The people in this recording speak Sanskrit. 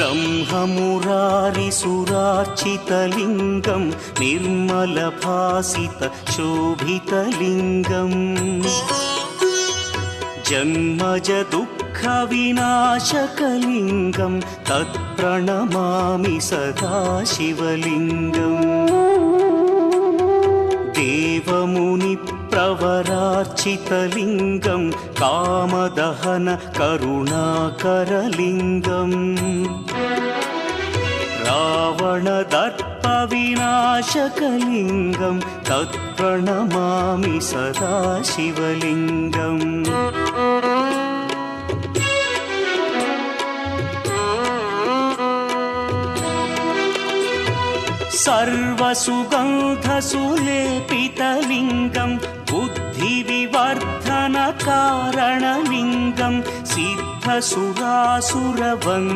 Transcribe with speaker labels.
Speaker 1: ब्रह्ममुरारिसुरार्चितलिङ्गं निर्मलभासितशोभितलिङ्गम् जन्मजदुःखविनाशकलिङ्गं तत्प्रणमामि सदा शिवलिङ्गम् देवमुनिप्रवरार्चितलिङ्गं कामदहन करुणाकरलिङ्गम् रावणदर्पविनाशकलिङ्गं तत्प्रणमामि सदा शिवलिङ्गम् सर्वसुगन्धसुलेपितलिङ्गं बुद्धिविवर्धनकारणलिङ्गं सिद्धसुरासुरवन्द्यलिङ्गम्